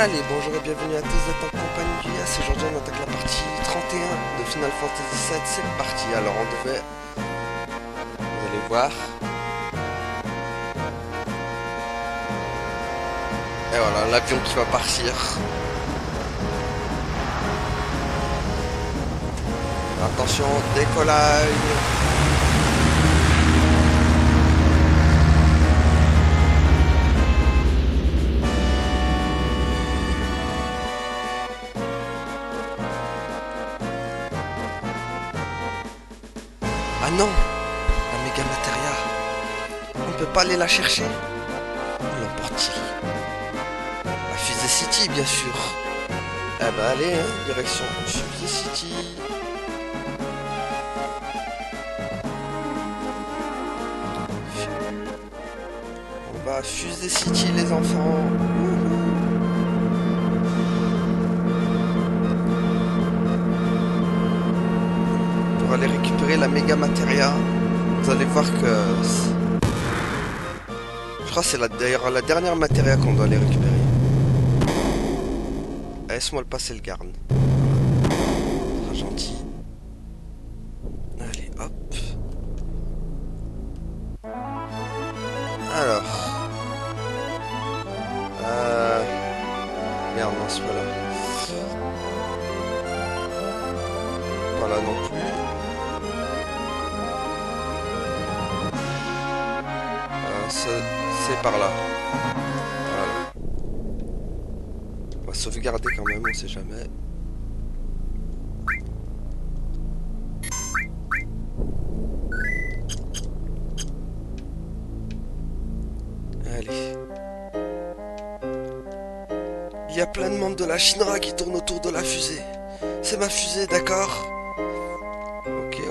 Allez, bonjour et bienvenue à tous, vous êtes en compagnie du Yas. Aujourd'hui on attaque la partie 31 de Final Fantasy VII, c'est parti. Alors on devait, vous allez voir. Et voilà, l'avion qui va partir. Attention, décollage. Ah non, la méga matéria. On ne peut pas aller la chercher. Où l'emporte-t-il? La Fusée City, bien sûr. Eh ben allez, hein, direction Fusée City. On va à Fusée City, les enfants. Pour aller récupérer la méga matéria. Vous allez voir que... Je crois que c'est d'ailleurs la dernière matéria qu'on doit aller récupérer. Laisse-moi le passer le garde. Très gentil. Allez, hop. Alors. Merde, non, c'est pas là. Pas là non plus. C'est par là. Voilà. On va sauvegarder quand même, on sait jamais. Allez. Il y a plein de membres de la Shinra qui tournent autour de la fusée. C'est ma fusée, d'accord?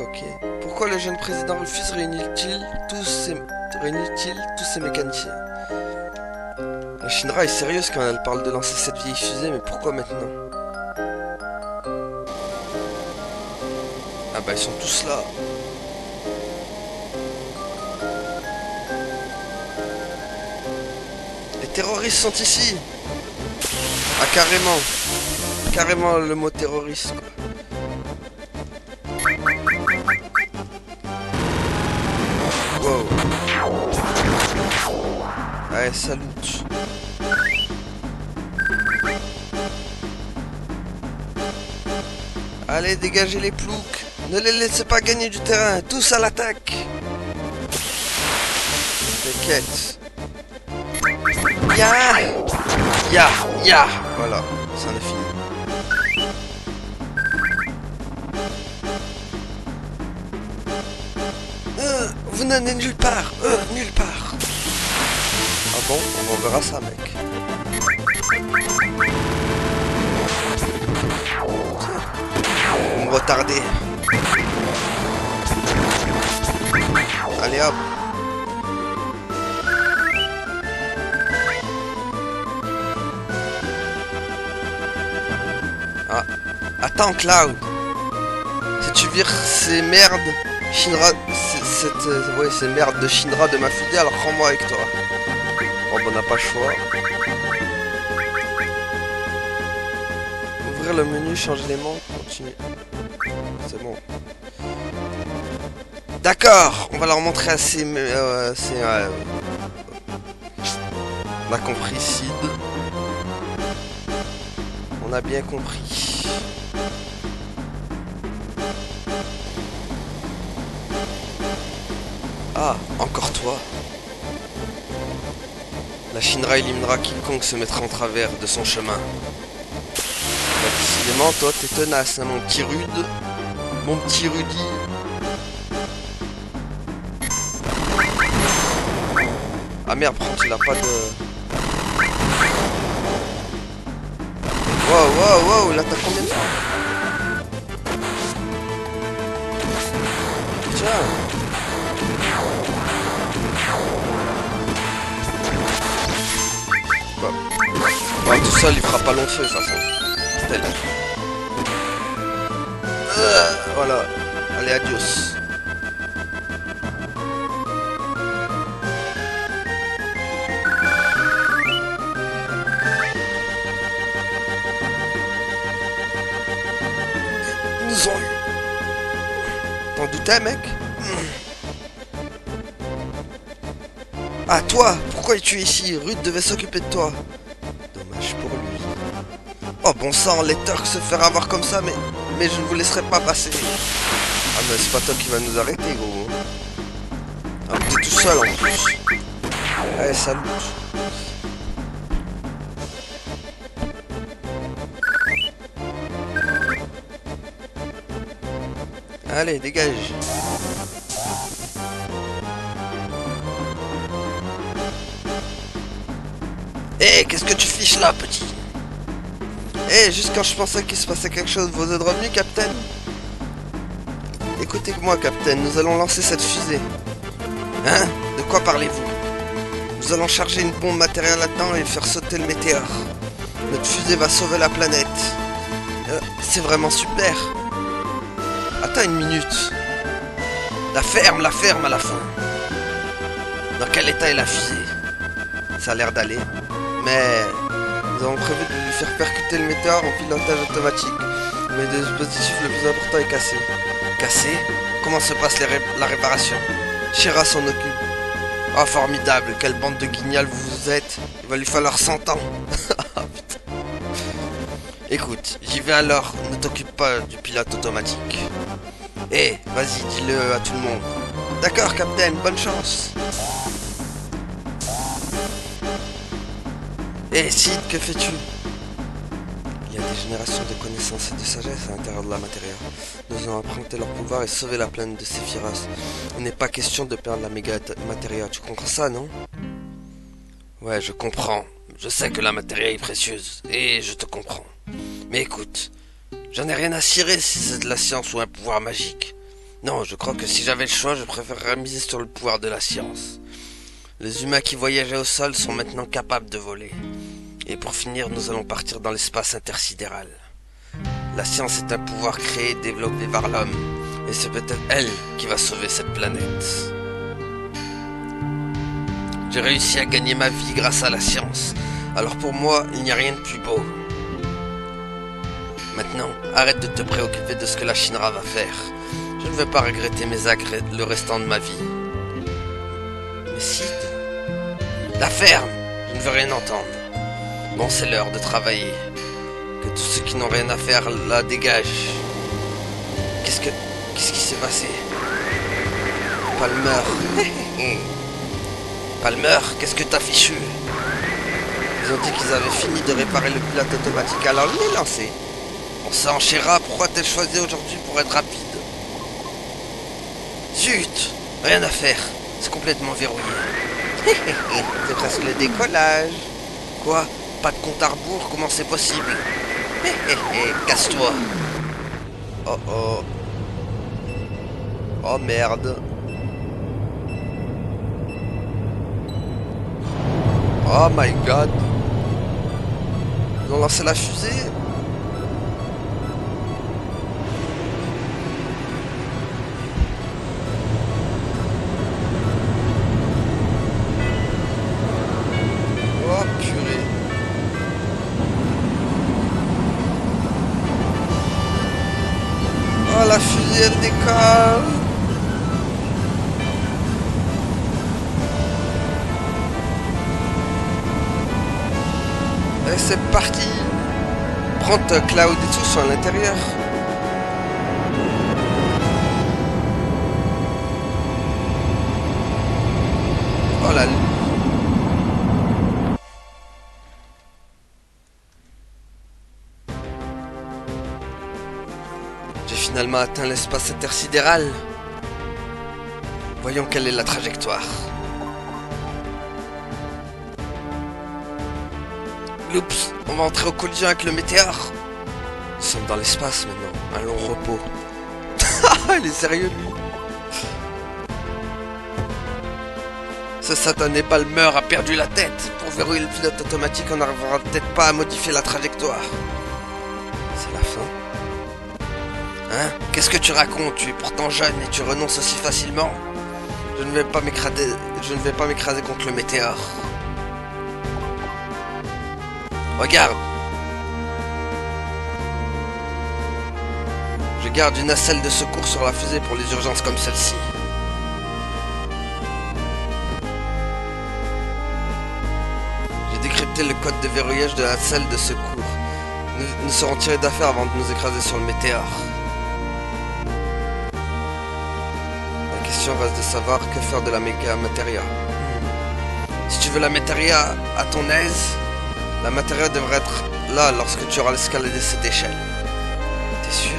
Ok. Pourquoi le jeune président refuse réunit-il tous ces mécaniciens? La Shinra est sérieuse quand elle parle de lancer cette vieille fusée, mais pourquoi maintenant? Ah bah ils sont tous là. Les terroristes sont ici. Ah carrément le mot terroriste quoi. Wow. Ouais, salut. Allez, dégagez les ploucs. Ne les laissez pas gagner du terrain. Tous à l'attaque. T'inquiète. Ya. Voilà, c'en est fini. Vous n'allez nulle part. Nulle part. Ah bon, on verra ça, mec. Vous me retardez. Allez hop. Ah. Attends, Cloud. Si tu vires ces merdes Shinra, ces merdes de Shinra de ma fusée, alors rends-moi avec toi. Bon, on n'a pas le choix. Ouvrir le menu, changer les montres, continuer. C'est bon. D'accord, on va leur montrer assez. On a compris, Sid. On a bien compris. Ah, encore toi. La Shinra éliminera quiconque se mettra en travers de son chemin. Bah, décidément, toi, t'es tenace, hein, mon petit rude. Mon petit Rudy. Ah merde, prends, il a pas de... Wow, là t'as combien de fois? Tiens. Bon, tout ça, il fera pas long feu, de toute façon. Tel. Voilà. Allez, adios. foutais, mec? Ah, toi! Pourquoi es-tu ici? Ruth devait s'occuper de toi. Dommage pour lui. Oh, bon sang, les Turcs se faire avoir comme ça, mais je ne vous laisserai pas passer. Ah, mais c'est pas toi qui va nous arrêter, gros. Ah, t'es tout seul, en plus. Allez, salut. Allez, dégage. Hé, qu'est-ce que tu fiches là, petit? Hé, juste quand je pensais qu'il se passait quelque chose, vous êtes revenu, Capitaine? Écoutez-moi, Capitaine, nous allons lancer cette fusée. Hein? De quoi parlez-vous? Nous allons charger une bombe matérielle là-dedans et faire sauter le météore. Notre fusée va sauver la planète. C'est vraiment super. Attends une minute. La ferme à la fin. Dans quel état est la fusée? Ça a l'air d'aller. Mais nous avons prévu de lui faire percuter le météore en pilotage automatique. Mais le dispositif le plus important est cassé. Cassé? Comment se passe la réparation? Shira s'en occupe. Oh formidable, quelle bande de guignols vous êtes. Il va lui falloir 100 ans. Écoute, j'y vais alors, ne t'occupe pas du pilote automatique. Hé, vas-y, dis-le à tout le monde. D'accord, Capitaine, bonne chance. Hé, Sid, que fais-tu? Il y a des générations de connaissances et de sagesse à l'intérieur de la matière. Nous allons emprunter leur pouvoir et sauver la planète de Sephiroth. Il n'est pas question de perdre la méga matéria. Tu comprends ça, non? Ouais, je comprends. Je sais que la matéria est précieuse. Et je te comprends. Mais écoute, j'en ai rien à cirer si c'est de la science ou un pouvoir magique. Non, je crois que si j'avais le choix, je préférerais miser sur le pouvoir de la science. Les humains qui voyageaient au sol sont maintenant capables de voler. Et pour finir, nous allons partir dans l'espace intersidéral. La science est un pouvoir créé et développé par l'homme. Et c'est peut-être elle qui va sauver cette planète. J'ai réussi à gagner ma vie grâce à la science. Alors pour moi, il n'y a rien de plus beau. Maintenant, arrête de te préoccuper de ce que la Shinra va faire. Je ne vais pas regretter mes actes le restant de ma vie. Mais Sid... La ferme! Je ne veux rien entendre. Bon, c'est l'heure de travailler. Que tous ceux qui n'ont rien à faire la dégagent. Qu'est-ce qui s'est passé? Palmer. Palmer, qu'est-ce que t'as fichu? Ils ont dit qu'ils avaient fini de réparer le pilote automatique, alors les lancer. On s'est enchérera, pourquoi t'as choisi aujourd'hui pour être rapide? Zut! Rien à faire, c'est complètement verrouillé. C'est presque le décollage. Quoi? Pas de compte à rebours? Comment c'est possible? Casse-toi. Oh oh. Oh merde. Oh my god. Ils ont lancé la fusée. Oh purée. Oh la fusée elle décolle. Et c'est parti. Prends ta Cloud et tout sur l'intérieur. Oh là. J'ai finalement atteint l'espace intersidéral. Voyons quelle est la trajectoire. Oups, on va entrer au collision avec le météore. Nous sommes dans l'espace maintenant, un long repos. Il est sérieux lui. Ce satané Palmer a perdu la tête. Pour verrouiller le pilote automatique, on n'arrivera peut-être pas à modifier la trajectoire. C'est la fin. Hein? Qu'est-ce que tu racontes? Tu es pourtant jeune et tu renonces aussi facilement. Je ne vais pas m'écraser contre le météore. Regarde. Je garde une nacelle de secours sur la fusée pour les urgences comme celle-ci. J'ai décrypté le code de verrouillage de la nacelle de secours. Nous serons tirés d'affaire avant de nous écraser sur le météore. La question reste de savoir que faire de la méga matéria. Si tu veux la matéria à ton aise, la matéria devrait être là lorsque tu auras escaladé cette échelle. T'es sûr?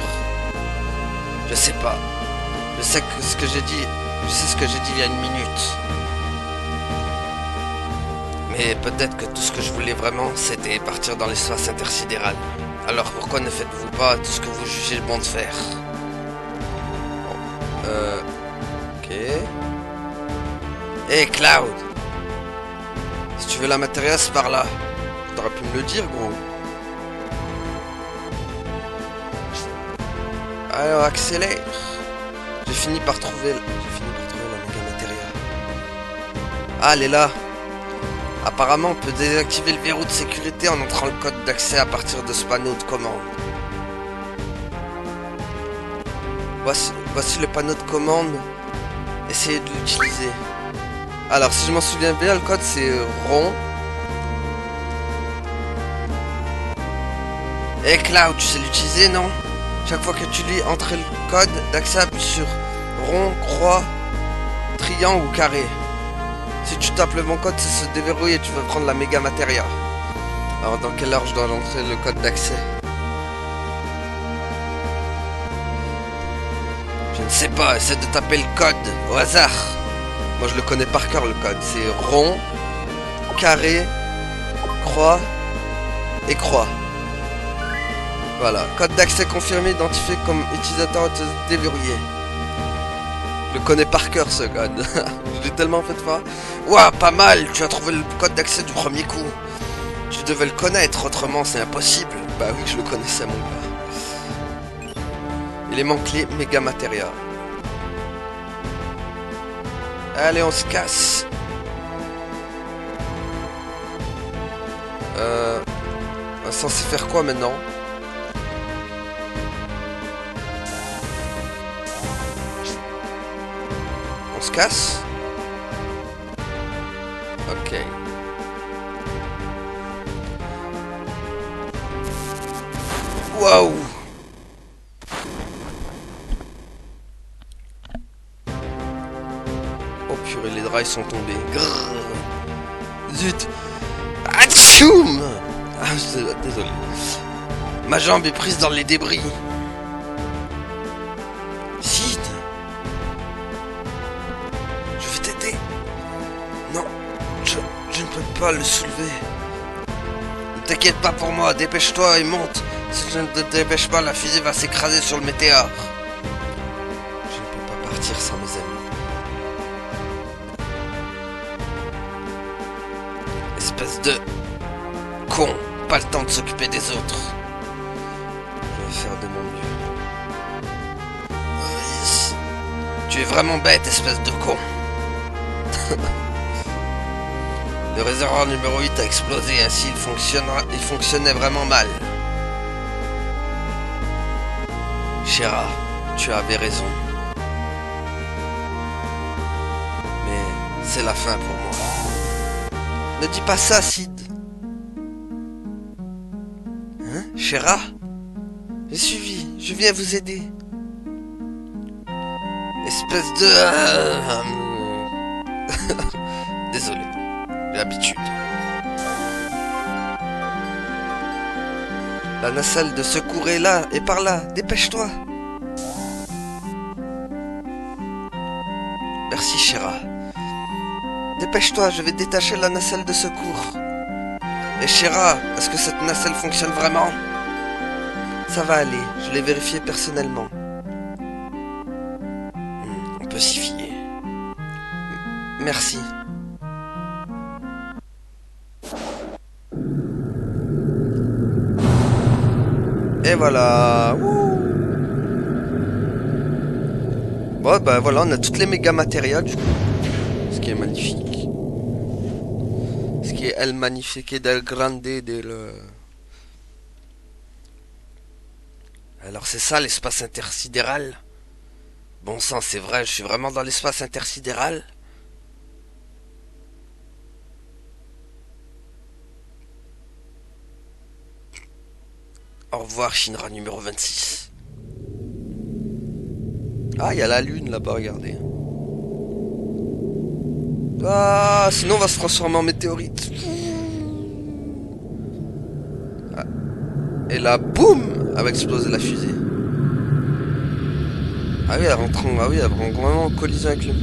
Je sais pas. Je sais ce que j'ai dit il y a une minute. Mais peut-être que tout ce que je voulais vraiment, c'était partir dans l'espace intersidéral. Alors pourquoi ne faites-vous pas tout ce que vous jugez bon de faire? Bon. Ok. Hey Cloud! Si tu veux la matéria, c'est par là. T'aurais pu me le dire, gros. Alors accélère. J'ai fini par trouver la méga matéria. Ah, elle est là. Apparemment, on peut désactiver le verrou de sécurité en entrant le code d'accès à partir de ce panneau de commande. Voici le panneau de commande. Essayez de l'utiliser. Alors, si je m'en souviens bien, le code c'est rond. Hey Cloud, tu sais l'utiliser, non? Chaque fois que tu lis, entrer le code d'accès, appuie sur rond, croix, triangle ou carré. Si tu tapes le bon code, ça se déverrouille et tu vas prendre la méga matéria. Alors dans quelle heure je dois entrer le code d'accès? Je ne sais pas, essaie de taper le code au hasard. Moi je le connais par cœur le code. C'est rond, carré, croix et croix. Voilà, code d'accès confirmé, identifié comme utilisateur déverrouillé. Je le connais par cœur ce code. Je l'ai tellement fait de fois. Ouah, pas mal, tu as trouvé le code d'accès du premier coup. Tu devais le connaître, autrement c'est impossible. Bah oui, je le connaissais mon gars. Élément clé, méga matéria. Allez, on se casse. On est censé faire quoi maintenant? On se casse? Ok. Waouh! Oh purée, les draps sont tombés. Grrr. Zut! Atchoum! Ah, désolé. Ma jambe est prise dans les débris. Sid! Je vais t'aider. Non, je ne peux pas le soulever. Ne t'inquiète pas pour moi, dépêche-toi et monte. Si je ne te dépêche pas, la fusée va s'écraser sur le météore. Je ne peux pas partir sans mes amis. Espèce de con, pas le temps de s'occuper des autres. Je vais faire de mon mieux. Tu es vraiment bête, espèce de con. Le réservoir numéro 8 a explosé, ainsi il fonctionnait vraiment mal. Shera, tu avais raison. Mais c'est la fin pour moi. Ne dis pas ça, Sid. Hein, Shera? J'ai suivi, je viens vous aider. Espèce de... Désolé, j'ai l'habitude. La nacelle de secours est là, et par là, dépêche-toi. Merci, Shera. Dépêche-toi, je vais détacher la nacelle de secours. Et Shera, est-ce que cette nacelle fonctionne vraiment? Ça va aller, je l'ai vérifié personnellement. On peut s'y fier. Merci. Et voilà. Wouh. Bon bah voilà, on a toutes les méga matériaux du coup. Ce qui est magnifique. Ce qui est El Magnifique del Grande del... Alors c'est ça l'espace intersidéral? Bon sang, c'est vrai, je suis vraiment dans l'espace intersidéral? Au revoir, Shinra numéro 26. Ah, il y a la lune là-bas, regardez. Ah, sinon on va se transformer en météorite. Ah, et là, boum, elle va exploser la fusée. Ah oui, elle rentre vraiment en collision avec le...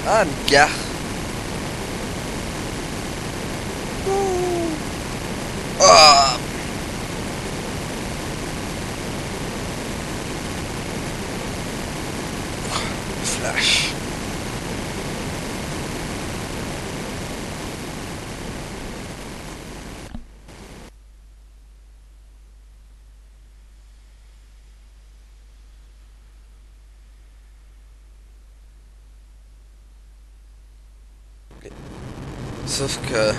Ah, une gare. Ah, flash. Sauf que...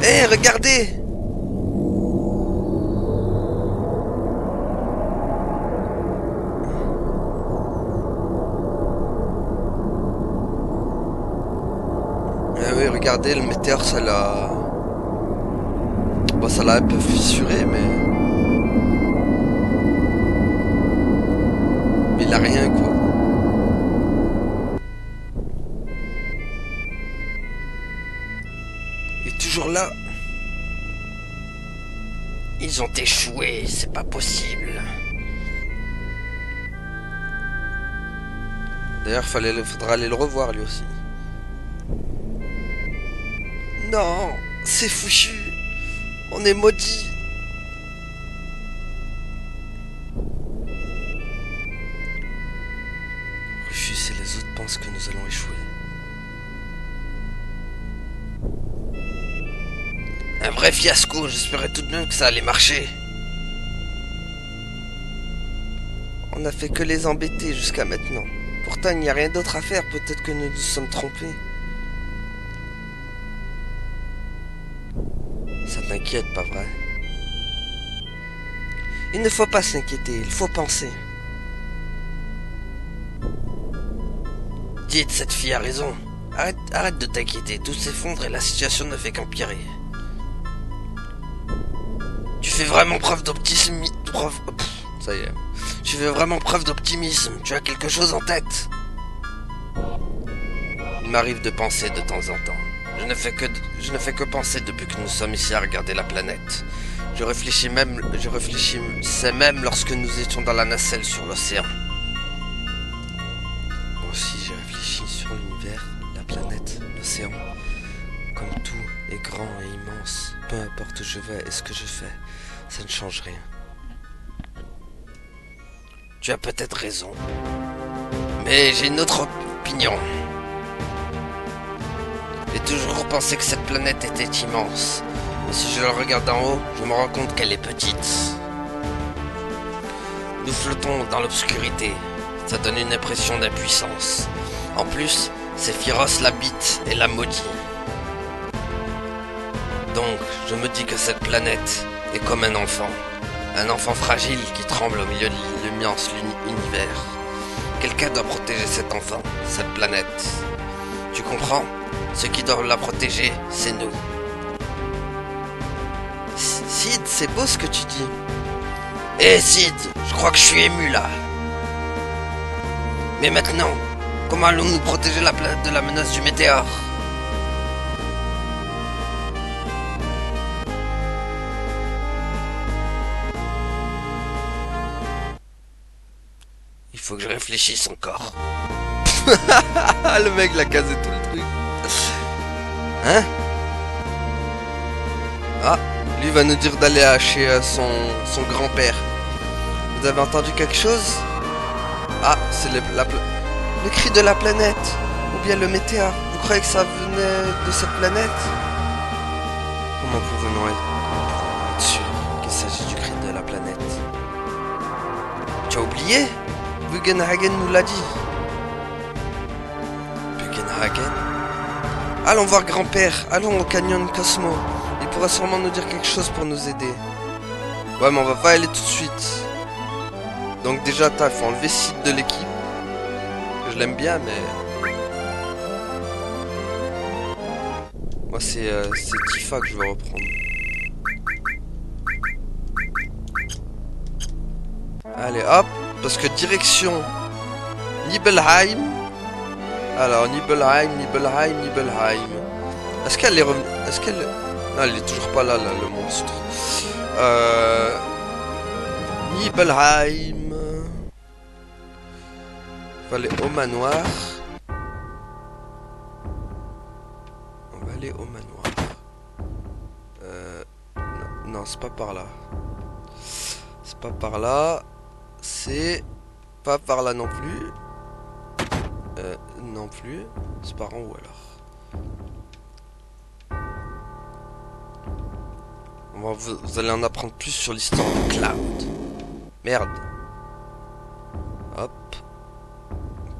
Hé, regardez! Ah oui, regardez, le météore, ça l'a... Bon, ça l'a un peu fissuré, mais il a rien, quoi. Il est toujours là. Ils ont échoué, c'est pas possible. D'ailleurs, faudra aller le revoir, lui aussi. Non, c'est foutu. On est maudits. Rufus et les autres pensent que nous allons échouer. Un vrai fiasco, j'espérais tout de même que ça allait marcher. On n'a fait que les embêter jusqu'à maintenant. Pourtant, il n'y a rien d'autre à faire, peut-être que nous nous sommes trompés. Ça t'inquiète, pas vrai? Il ne faut pas s'inquiéter, il faut penser. Dites, cette fille a raison. Arrête de t'inquiéter, tout s'effondre et la situation ne fait qu'empirer. Tu fais vraiment preuve d'optimisme. Ça y est. Tu fais vraiment preuve d'optimisme. Tu as quelque chose en tête. Il m'arrive de penser de temps en temps. Je ne fais que penser depuis que nous sommes ici à regarder la planète. Je réfléchissais même lorsque nous étions dans la nacelle sur l'océan. Moi aussi j'ai réfléchi sur l'univers, la planète, l'océan. Comme tout est grand et immense, peu importe où je vais et ce que je fais, ça ne change rien. Tu as peut-être raison. Mais j'ai une autre opinion. J'ai toujours pensé que cette planète était immense. Mais si je la regarde d'en haut, je me rends compte qu'elle est petite. Nous flottons dans l'obscurité. Ça donne une impression d'impuissance. En plus, Sephiroth l'habite et la maudit. Donc, je me dis que cette planète est comme un enfant. Un enfant fragile qui tremble au milieu de l'immense univers. Quelqu'un doit protéger cet enfant, cette planète. Tu comprends? Ceux qui doivent la protéger, c'est nous. Sid, c'est beau ce que tu dis. Hé Sid, je crois que je suis ému là. Mais maintenant, comment allons-nous protéger la planète de la menace du météore? Il faut que je réfléchisse encore. Le mec l'a casé tout le truc. Hein? Ah, lui va nous dire d'aller chez son grand-père. Vous avez entendu quelque chose? Ah, c'est le cri de la planète. Ou bien le météore. Vous croyez que ça venait de cette planète? Comment pouvons-nous être sûrs qu'il s'agit du cri de la planète? Tu as oublié? Bugenhagen nous l'a dit. Bugenhagen. Allons voir grand-père, allons au canyon Cosmo. Il pourra sûrement nous dire quelque chose pour nous aider. Ouais, mais on va pas aller tout de suite. Donc déjà, il faut enlever Sid de l'équipe. Je l'aime bien, mais... Moi, c'est Tifa que je vais reprendre. Allez, hop. Parce que direction Nibelheim. Alors, Nibelheim. Est-ce qu'elle est revenue? Est-ce qu'elle... Non, elle est toujours pas là, le monstre. Nibelheim. On va aller au manoir. On va aller au manoir. Non, c'est pas par là. C'est pas par là. C'est pas par là non plus. Non plus. C'est par en haut alors. Vous allez en apprendre plus sur l'histoire de Cloud. Merde. Hop.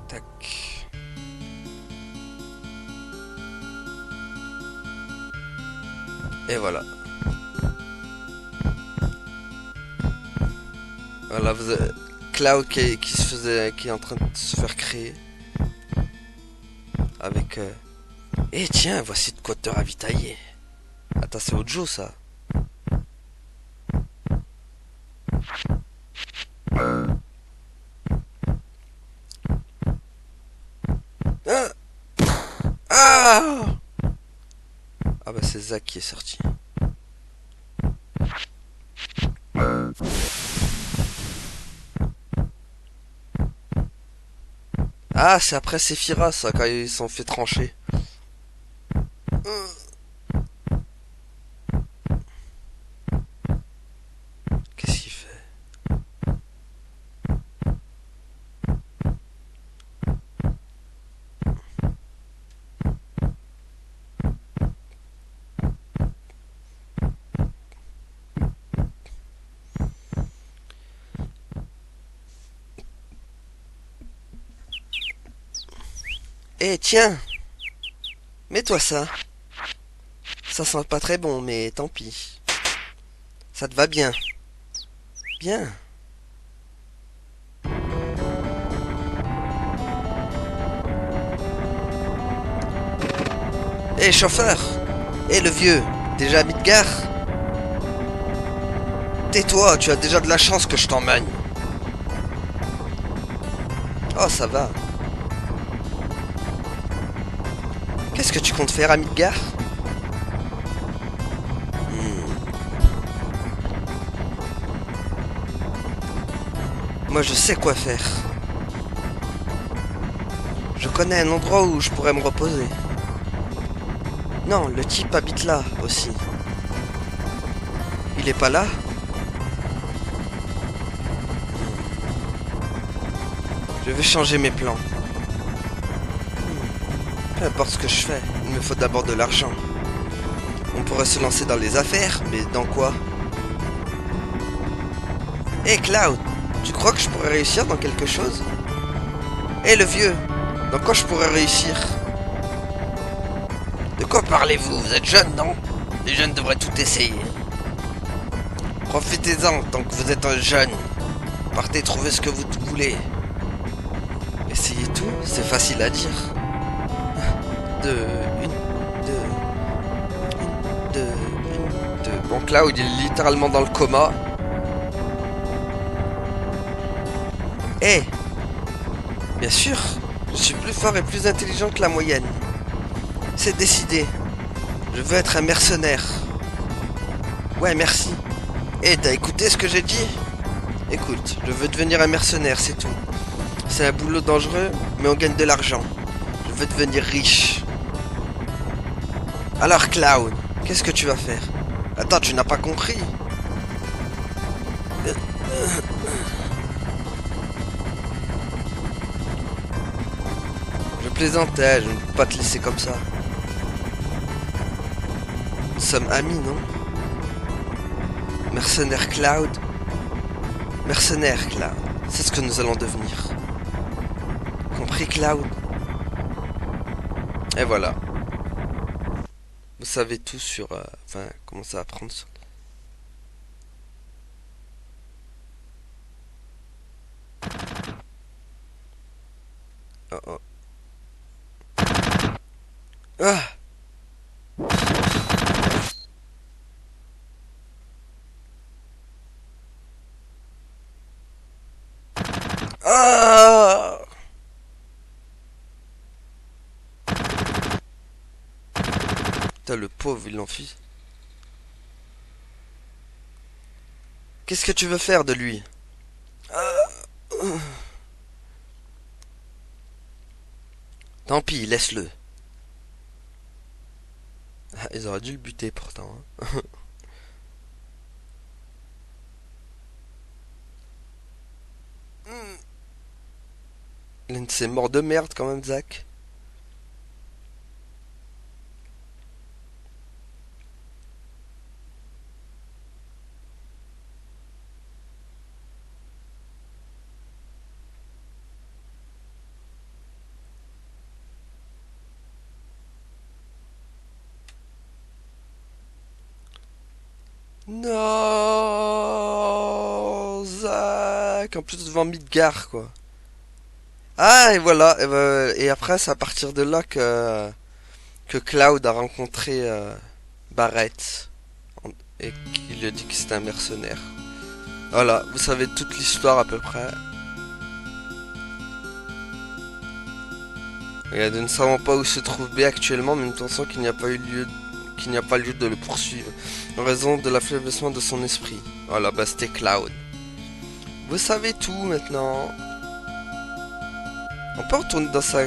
Tac. Et voilà. Voilà, vous avez Cloud qui est en train de se faire créer. Avec... Eh tiens, voici de quoi te ravitailler. Attends, c'est Ojo ça. Ah, ah, ah bah c'est Zack qui est sorti. Ah, c'est après Sephiroth ça, quand ils sont fait trancher. Qu'est-ce qu'il fait? Eh tiens, mets-toi ça. Ça sent pas très bon, mais tant pis. Ça te va bien. Bien. Eh chauffeur. Eh le vieux. Déjà à Midgar? Tais-toi, tu as déjà de la chance que je t'emmène. Oh ça va. Qu'est-ce que tu comptes faire à Midgar? Moi je sais quoi faire. Je connais un endroit où je pourrais me reposer. Non, le type habite là aussi. Il est pas là? Je vais changer mes plans. Peu importe ce que je fais, il me faut d'abord de l'argent. On pourrait se lancer dans les affaires, mais dans quoi? Hé Cloud, tu crois que je pourrais réussir dans quelque chose? Hé le vieux, dans quoi je pourrais réussir? De quoi parlez-vous? Vous êtes jeune, non? Les jeunes devraient tout essayer. Profitez-en tant que vous êtes un jeune. Partez trouver ce que vous voulez. Essayez tout, c'est facile à dire. Bon, Cloud, il est littéralement dans le coma. Eh, bien sûr, je suis plus fort et plus intelligent que la moyenne. C'est décidé. Je veux être un mercenaire. Ouais, merci. Eh, t'as écouté ce que j'ai dit? Écoute, je veux devenir un mercenaire, c'est tout. C'est un boulot dangereux, mais on gagne de l'argent. Je veux devenir riche. Alors Cloud, qu'est-ce que tu vas faire? Attends, tu n'as pas compris? Je plaisantais, je ne peux pas te laisser comme ça. Nous sommes amis, non? Mercenaire Cloud. Mercenaire Cloud, c'est ce que nous allons devenir. compris, Cloud. Et voilà. Vous savez tout sur... enfin, commencez à apprendre sur... Oh, oh. Ah! Ah! Putain, le pauvre, il l'enfuit. Qu'est-ce que tu veux faire de lui? Tant pis, laisse-le. Ah, ils auraient dû le buter pourtant. Hein. L'un de ces morts de merde quand même, Zach. Non, Zach. En plus devant Midgar, quoi. Ah, et voilà. Et après, c'est à partir de là que Cloud a rencontré Barrett. Et qu'il lui a dit que c'était un mercenaire. Voilà, vous savez toute l'histoire à peu près. Et nous ne savons pas où se trouve B actuellement, mais nous pensons qu'il n'y a pas lieu de le poursuivre, en raison de l'affaiblissement de son esprit. Voilà, bah c'était Cloud. Vous savez tout maintenant. On peut retourner dans sa...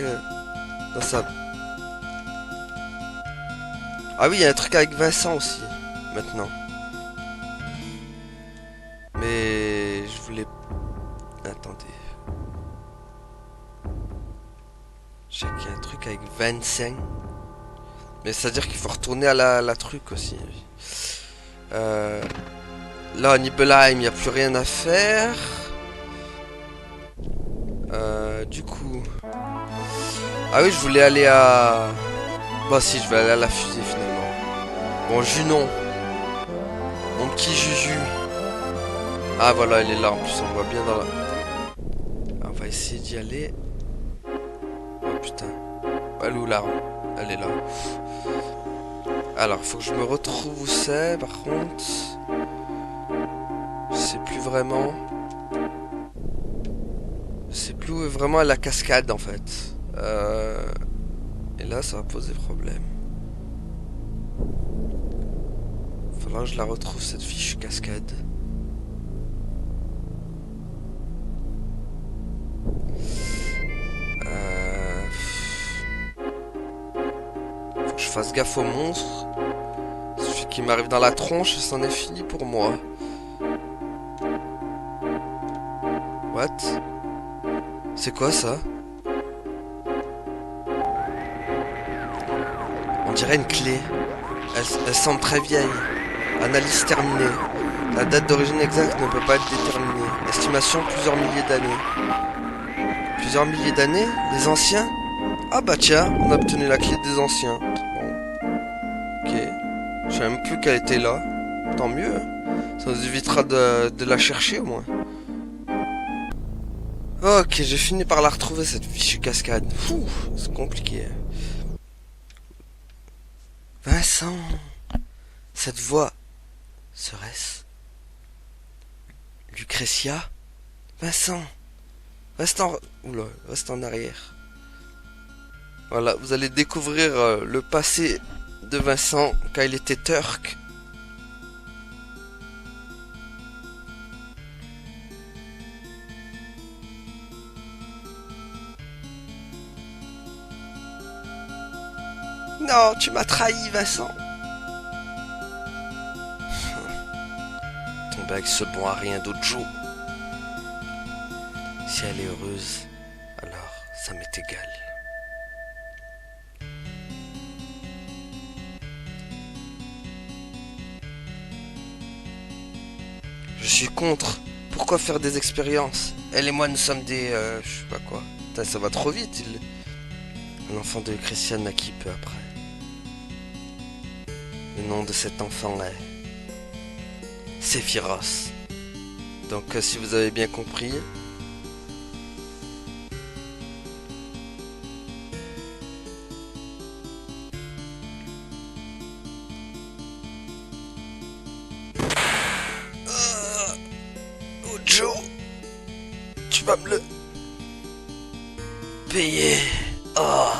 Ah oui, il y a un truc avec Vincent aussi, maintenant. Mais... je voulais... Attendez. Je sais qu'il y a un truc avec Vincent. Mais c'est-à-dire qu'il faut retourner à la truc aussi. Là, à Nibelheim, il n'y a plus rien à faire. Du coup... Ah oui, je voulais aller à... Bah si, je vais aller à la fusée finalement. Bon, Junon. Mon petit Juju. Ah voilà, elle est là en plus, on voit bien dans la... On va essayer d'y aller. Oh putain. Elle est où là? Elle est là. Alors, faut que je me retrouve où c'est, par contre. Je sais plus vraiment. Je sais plus où est vraiment la cascade en fait. Et là, ça va poser problème. Faudra que je la retrouve cette fiche cascade. Faut que je fasse gaffe aux monstres. Celui qui m'arrive dans la tronche, c'en est fini pour moi. What? C'est quoi ça? On dirait une clé. Elle semble très vieille. Analyse terminée. La date d'origine exacte ne peut pas être déterminée. Estimation plusieurs milliers d'années. Plusieurs milliers d'années? Des anciens? Ah bah tiens, on a obtenu la clé des anciens. Bon. Ok. Je savais même plus qu'elle était là. Tant mieux. Hein. Ça nous évitera de la chercher au moins. Ok, j'ai fini par la retrouver cette fichue cascade. C'est compliqué. Vincent, cette voix, serait-ce Lucretia? Vincent, oula, reste en arrière. Voilà, vous allez découvrir le passé de Vincent quand il était turc. Non, tu m'as trahi, Vincent. Tomber avec ce bon à rien d'autre jour. Si elle est heureuse, alors ça m'est égal. Je suis contre. Pourquoi faire des expériences? Elle et moi, nous sommes des... je sais pas quoi. Putain, ça va trop vite. L'enfant de Lucretia naquit peu après. Le nom de cet enfant est Sephiros. Donc si vous avez bien compris, Ojo, tu vas me le payer. Oh.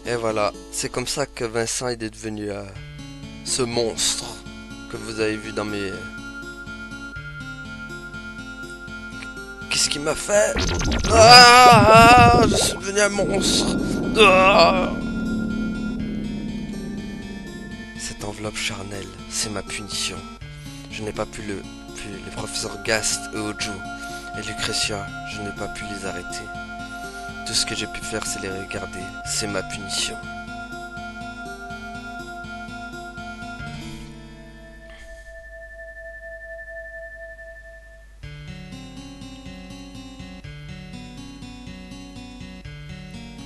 Et voilà, c'est comme ça que Vincent est devenu ce monstre que vous avez vu dans mes... Qu'est-ce qu'il m'a fait? Ah, je suis devenu un monstre. Ah. Cette enveloppe charnelle, c'est ma punition. Je n'ai pas pu les professeurs Gast et Ojo et Lucretia, je n'ai pas pu les arrêter. Tout ce que j'ai pu faire, c'est les regarder. C'est ma punition.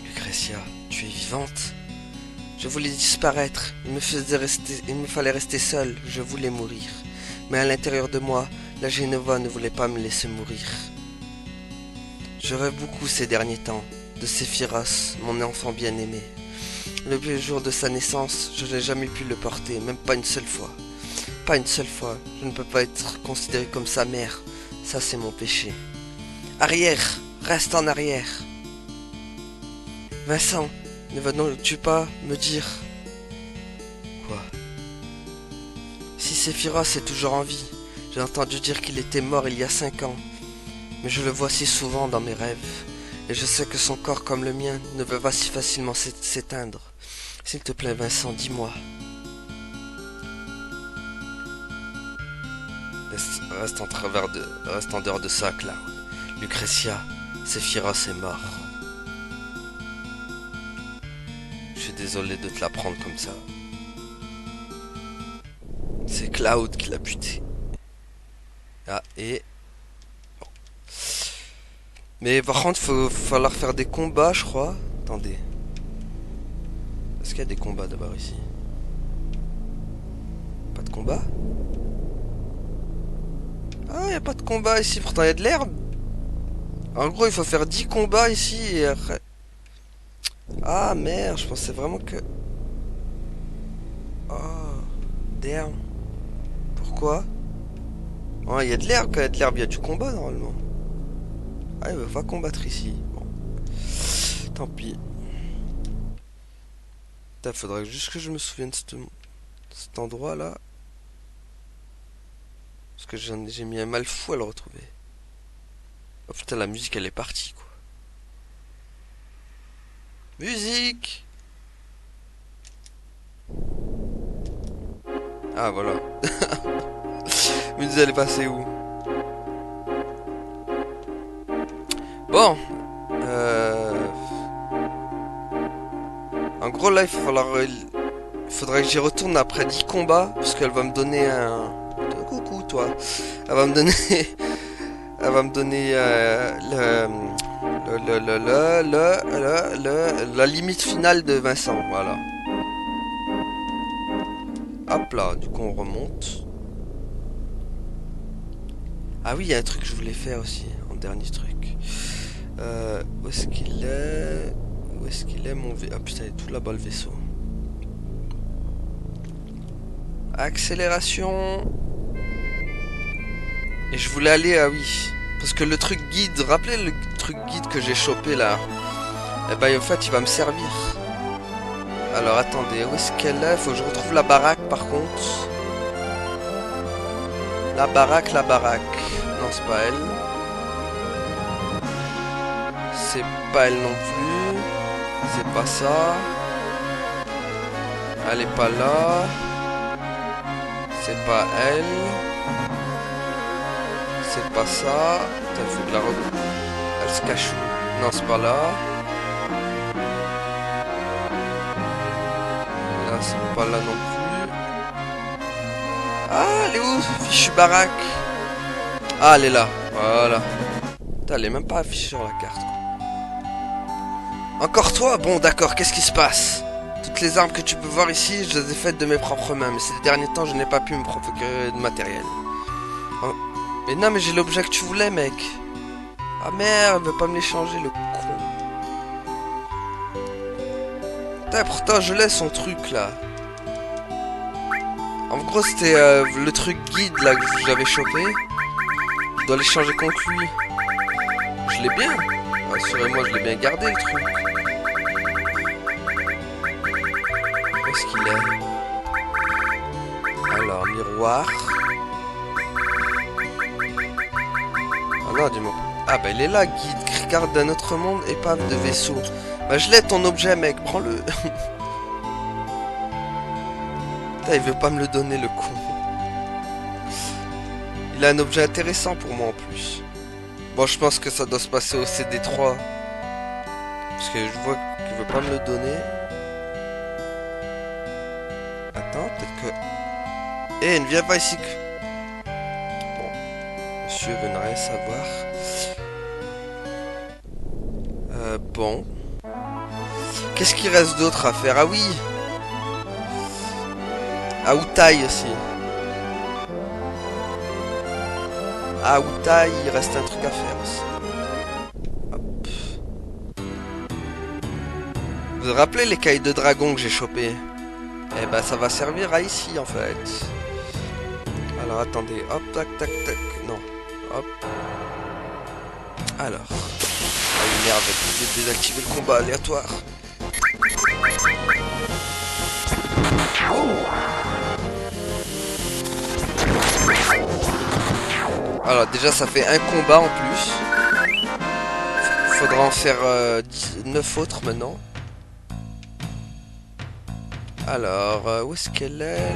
Lucretia, tu es vivante? Je voulais disparaître. Il me fallait rester seul. Je voulais mourir. Mais à l'intérieur de moi, la Genova ne voulait pas me laisser mourir. Je rêve beaucoup ces derniers temps de Sephiros, mon enfant bien-aimé. Le jour de sa naissance, je n'ai jamais pu le porter, même pas une seule fois. Pas une seule fois. Je ne peux pas être considéré comme sa mère. Ça, c'est mon péché. Arrière! Reste en arrière! Vincent, ne vas-tu pas me dire... Quoi? Si Sephiros est toujours en vie, j'ai entendu dire qu'il était mort il y a 5 ans. Mais je le vois si souvent dans mes rêves, et je sais que son corps comme le mien ne veut pas si facilement s'éteindre. S'il te plaît, Vincent, dis-moi. Reste en dehors de ça, Cloud. Lucretia, Sephiros est mort. Je suis désolé de te l'apprendre comme ça. C'est Cloud qui l'a buté. Ah, et... Mais par contre, il va falloir faire des combats, je crois. Attendez. Est-ce qu'il y a des combats d'abord ici? Pas de combat? Ah, il n'y a pas de combat ici, pourtant il y a de l'herbe. En gros, il faut faire 10 combats ici et après... Ah, merde, je pensais vraiment que... Oh, damn. Pourquoi? Oh, il y a de l'herbe, quand il y a de l'herbe, il y a du combat normalement. Ah, il va combattre ici. Bon. Tant pis. Putain, faudrait juste que je me souvienne de cet endroit là. Parce que j'ai mis un mal fou à le retrouver. Oh putain, la musique elle est partie quoi. Musique! Ah voilà. Mais vous allez passer où? Bon. En gros là il faudrait que j'y retourne après 10 combats. Parce qu'elle va me donner un... Coucou toi. Elle va me donner... Elle va me donner la limite finale de Vincent. Voilà. Hop là, du coup on remonte. Ah oui, il y a un truc que je voulais faire aussi, un dernier truc. Où est-ce qu'il est? Où est-ce qu'il est mon vaisseau? Ah putain, il est tout là-bas le vaisseau. Accélération. Et je voulais aller, ah oui. Parce que le truc guide, rappelez le truc guide que j'ai chopé là? Eh ben en fait il va me servir. Alors attendez, où est-ce qu'elle est? Faut que je retrouve la baraque par contre. La baraque. Non, c'est pas elle. C'est pas elle non plus. C'est pas ça. Elle est pas là. C'est pas elle. C'est pas ça. Putain, faut que la elle se cache où? Non, c'est pas là. Là, c'est pas là non plus. Ah, elle est où? Fichue baraque. Ah, elle est là. Voilà. Putain, elle est même pas affichée sur la carte. Encore toi? Bon, d'accord, qu'est-ce qui se passe? Toutes les armes que tu peux voir ici, je les ai faites de mes propres mains, mais ces derniers temps, je n'ai pas pu me procurer de matériel. Oh. Mais non, mais j'ai l'objet que tu voulais, mec. Ah merde, elle veut pas me l'échanger, le con. Putain, pourtant, je l'ai son truc, là. En gros, c'était le truc guide, là, que j'avais chopé. Je dois l'échanger contre lui. Je l'ai bien. Rassurez-moi, je l'ai bien gardé, le truc. Où est-ce qu'il est? Alors, miroir. Oh non, dis-moi. Ah bah il est là, guide, carte d'un autre monde, épave de vaisseau. Bah je l'ai ton objet, mec, prends-le. Putain, il veut pas me le donner, le con. Il a un objet intéressant pour moi en plus. Bon, je pense que ça doit se passer au CD3. Parce que je vois qu'il veut pas me le donner. Attends, peut-être que... Eh, ne viens pas ici. Bon, monsieur veut ne rien savoir. Bon. Qu'est-ce qu'il reste d'autre à faire? Ah oui! À Outai aussi. À Outai, il reste un truc à faire aussi. Hop. Vous vous rappelez les cailles de dragon que j'ai chopées? Eh ben ça va servir à ici en fait. Alors attendez, hop, tac, tac, tac. Non, hop. Alors. Ah merde, je vais désactiver le combat aléatoire. Alors déjà ça fait un combat en plus. Faudra en faire 9 autres maintenant. Alors, où est-ce qu'elle est,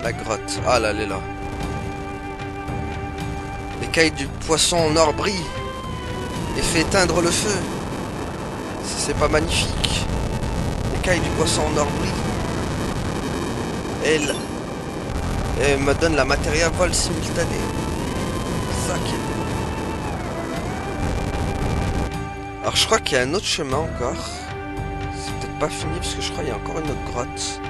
la grotte? Ah là, elle est là. L'écaille du poisson en or brille et fait éteindre le feu. C'est pas magnifique. L'écaille du poisson en or brille. Elle me donne la matériel vol simultané. C'est ça qui est... Alors je crois qu'il y a un autre chemin encore. C'est peut-être pas fini parce que je crois qu'il y a encore une autre grotte.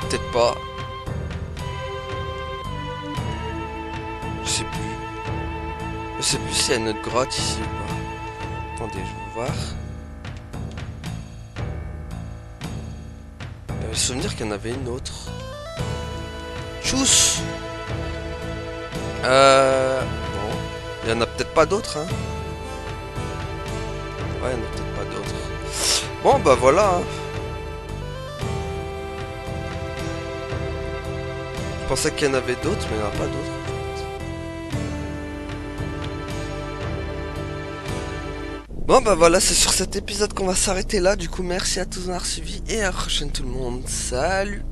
Peut-être pas. Je sais plus. Je sais plus s'il y a une autre grotte ici ou pas. Attendez, je vais voir. J'avais le souvenir qu'il y en avait une autre. Tchuss. Bon. Il y en a peut-être pas d'autres, hein. Ouais, il y en a peut-être pas d'autres. Bon, bah voilà, hein. Je pensais qu'il y en avait d'autres, mais il n'y en a pas d'autres. Bon bah voilà, c'est sur cet épisode qu'on va s'arrêter là. Du coup, merci à tous d'avoir suivi et à la prochaine tout le monde. Salut!